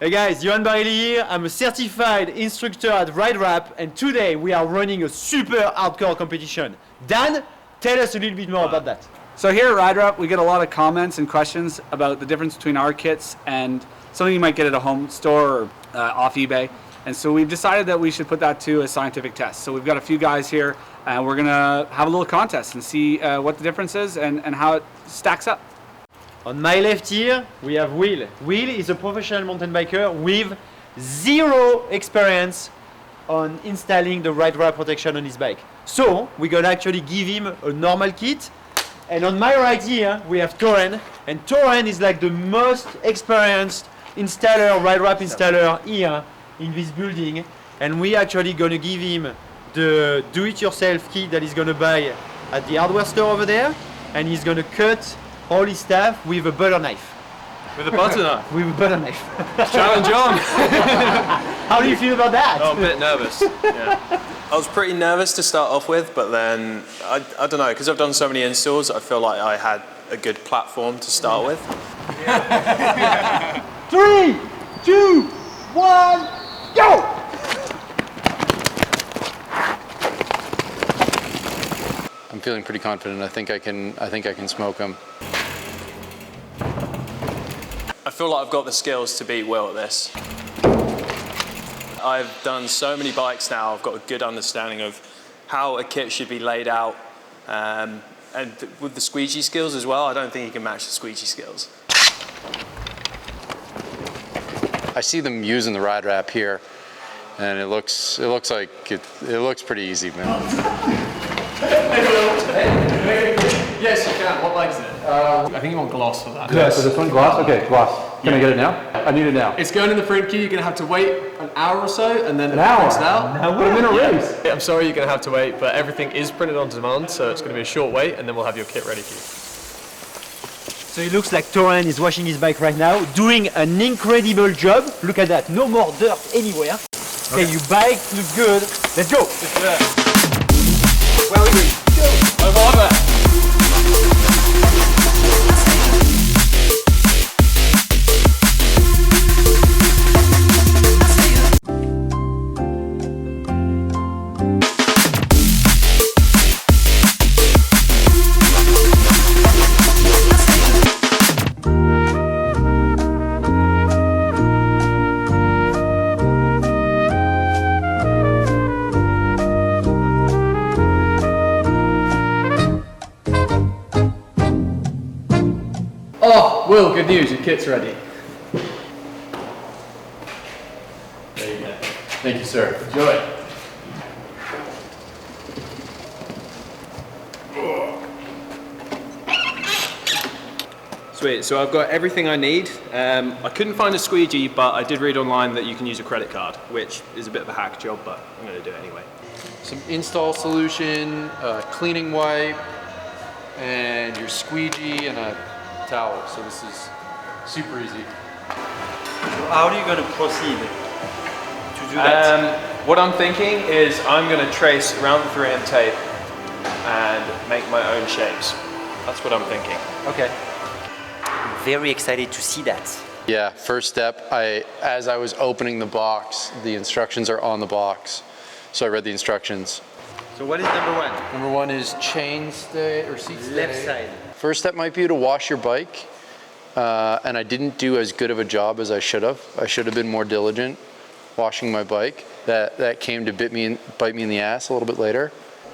Hey guys, Yoann Barelli here. I'm a certified instructor at RideWrap, and today we are running a super hardcore competition. Dan, tell us a little bit more about that. So here at RideWrap, we get a lot of comments and questions about the difference between our kits and something you might get at a home store or off eBay. And so we've decided that we should put that to a scientific test. So we've got a few guys here, and we're gonna have a little contest and see what the difference is and how it stacks up. On my left here, we have Will. Will is a professional mountain biker with zero experience on installing the RideWrap protection on his bike. So we're gonna actually give him a normal kit. And on my right here, we have Toren. And Toren is like the most experienced installer, RideWrap installer here in this building. And we actually gonna give him the do-it-yourself kit that he's gonna buy at the hardware store over there. And he's gonna cut all his stuff with a butter knife. With a butter knife? With a butter knife. Challenge on! How do you feel about that? Oh, a bit nervous. Yeah. I was pretty nervous to start off with, but then, I don't know, because I've done so many installs, I feel like I had a good platform to start with. 3, 2, 1, go! I'm feeling pretty confident. I think I can smoke them. I feel like I've got the skills to beat Will at this. I've done so many bikes now, I've got a good understanding of how a kit should be laid out. And with the squeegee skills as well, I don't think you can match the squeegee skills. I see them using the RideWrap here, and it looks like it looks pretty easy, man. Yes, you can. What bike is it? I think you want gloss for that. Yeah, so this one, gloss? Okay, gloss. Can I get it now? I need it now. It's going in the print queue. You're going to have to wait an hour or so, and then it prints it out. But I'm in a race. I'm sorry you're going to have to wait, but everything is printed on demand, so it's going to be a short wait, and then we'll have your kit ready for you. So it looks like Toren is washing his bike right now, doing an incredible job. Look at that, no more dirt anywhere. Okay, your bike looks good. Let's go. Where are we going? Go. Over there. Oh, Will, good news. Your kit's ready. There you go. Thank you, sir. Enjoy. Sweet, so I've got everything I need. I couldn't find a squeegee, but I did read online that you can use a credit card, which is a bit of a hack job, but I'm going to do it anyway. Some install solution, cleaning wipe, and your squeegee and a towel. So this is super easy. So how are you going to proceed to do that? What I'm thinking is I'm going to trace around the 3M tape and make my own shapes. That's what I'm thinking. Okay. Very excited to see that. Yeah, first step, as I was opening the box, the instructions are on the box. So I read the instructions. So what is number one? Number one is chain stay or seat stay. Left side. First step might be to wash your bike. And I didn't do as good of a job as I should have. I should have been more diligent washing my bike. That came to bite me in the ass a little bit later.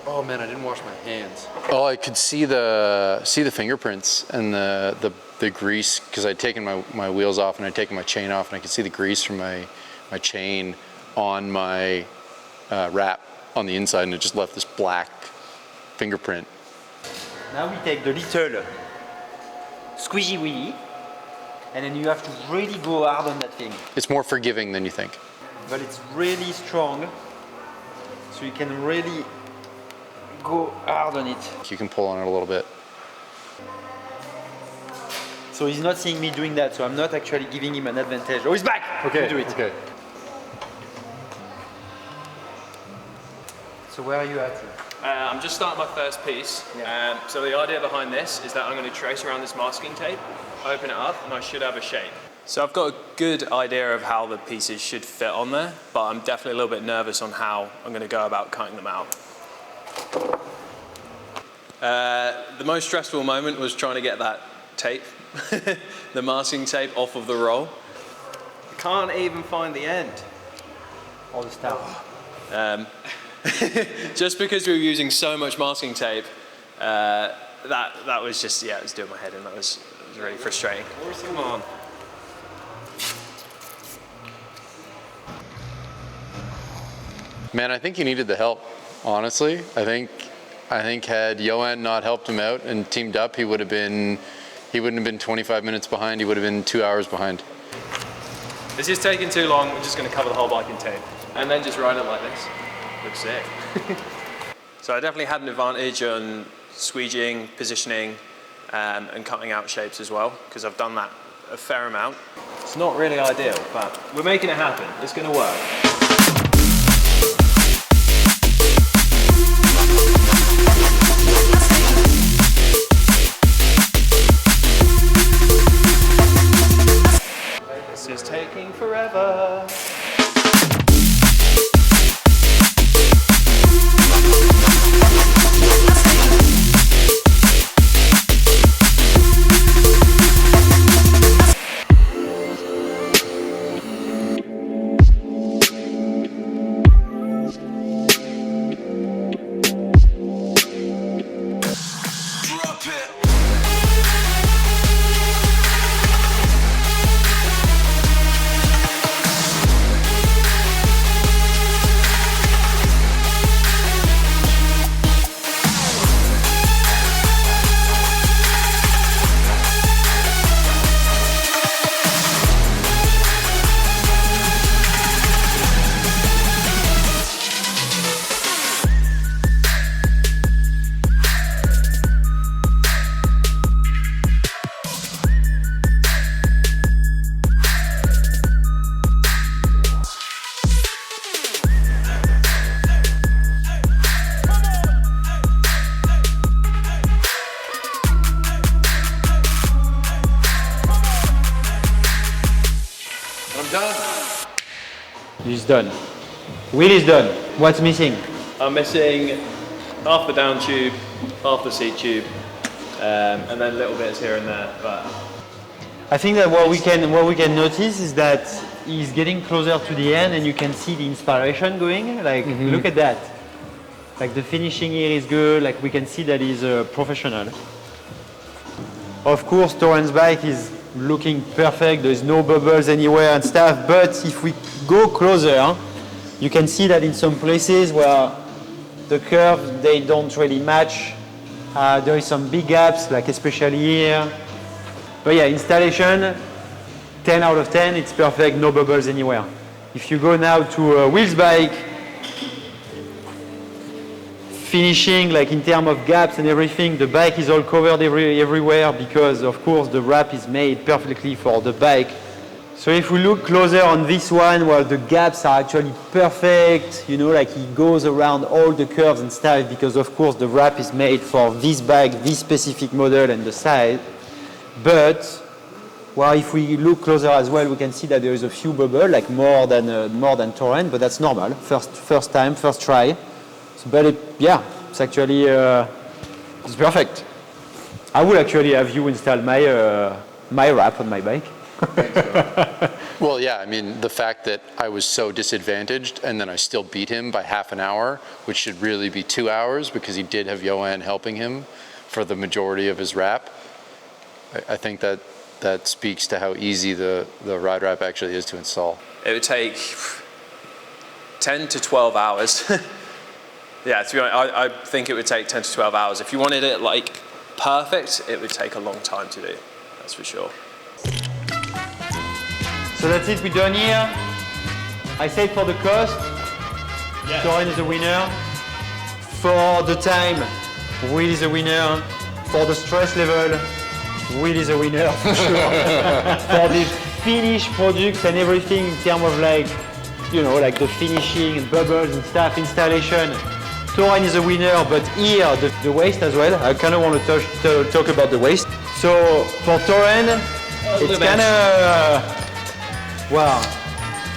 Oh man, I didn't wash my hands. Oh, I could see the fingerprints and the grease, because I'd taken my wheels off and I'd taken my chain off, and I could see the grease from my chain on my wrap on the inside, and it just left this black fingerprint. Now we take the little squeegee wheelie, and then you have to really go hard on that thing. It's more forgiving than you think. But it's really strong, so you can really go hard on it. You can pull on it a little bit. So he's not seeing me doing that, so I'm not actually giving him an advantage. Oh, he's back! Okay, do it. okay. So where are you at? I'm just starting my first piece. Yeah. So the idea behind this is that I'm going to trace around this masking tape, open it up, and I should have a shape. So I've got a good idea of how the pieces should fit on there, but I'm definitely a little bit nervous on how I'm going to go about cutting them out. The most stressful moment was trying to get that tape, the masking tape, off of the roll. I can't even find the end. All the stuff. Just because we were using so much masking tape, that was just, yeah, it was doing my head in. That was really frustrating. Come on. Man, I think he needed the help, honestly. I think had Yoann not helped him out and teamed up, he wouldn't have been 25 minutes behind, he would have been 2 hours behind. This is taking too long. We're just going to cover the whole bike in tape. And then just ride it like this. Looks sick. So I definitely had an advantage on squeegeeing, positioning, and cutting out shapes as well, because I've done that a fair amount. It's not really ideal, but we're making it happen. It's going to work. This is taking forever. He's done. Wheel is done. What's missing? I'm missing half the down tube, half the seat tube, and then little bits here and there. But I think that what we can notice is that he's getting closer to the end, and you can see the inspiration going. Like, look at that. Like the finishing here is good. Like we can see that he's a professional. Of course, Toren's bike is looking perfect. There's no bubbles anywhere and stuff. But if we go closer, you can see that in some places where the curves, they don't really match. There is some big gaps, like especially here. But yeah, installation, 10 out of 10, it's perfect, no bubbles anywhere. If you go now to a Will's bike, finishing, like in terms of gaps and everything, the bike is all covered everywhere because, of course, the wrap is made perfectly for the bike. So if we look closer on this one, where the gaps are actually perfect, you know, like it goes around all the curves and stuff because, of course, the wrap is made for this bike, this specific model and the size. But, well, if we look closer as well, we can see that there is a few bubbles, like more than Toren, but that's normal. First time, first try. So, but yeah, it's actually it's perfect. I would actually have you install my wrap on my bike. Well, yeah, I mean, the fact that I was so disadvantaged and then I still beat him by half an hour, which should really be 2 hours because he did have Yoann helping him for the majority of his wrap. I think that speaks to how easy the RideWrap actually is to install. It would take 10 to 12 hours. Yeah, to be honest, I think it would take 10 to 12 hours. If you wanted it like perfect, it would take a long time to do, that's for sure. So that's it, we're done here. I said for the cost, yeah. Toren is the winner. For the time, Will is a winner. For the stress level, Will is a winner for sure. For the finished products and everything in terms of like, you know, like the finishing and bubbles and stuff, installation, Toren is a winner, but here, the waist as well. I kind of want to talk about the waist. So for Toren, it's kind of, well,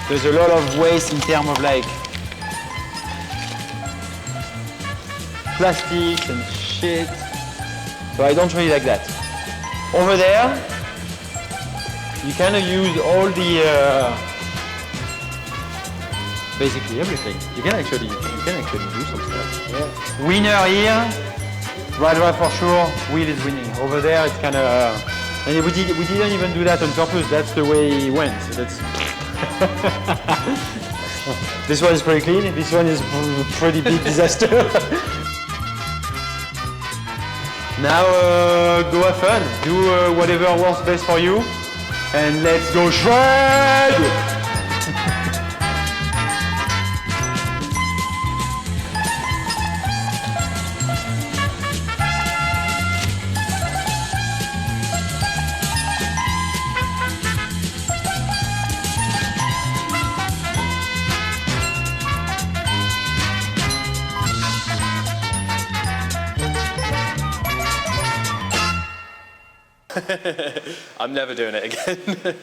there's a lot of waste in terms of like plastics and shit. So I don't really like that. Over there, you kind of use all the, basically everything. You can actually do some stuff. Yeah. Winner here, RideWrap for sure. Wheel is winning. Over there, it's kind of, and we didn't even do that on purpose. That's the way it went. So that's. This one is pretty clean. This one is a pretty big disaster. Now go have fun. Do whatever works best for you, and let's go shred! I'm never doing it again.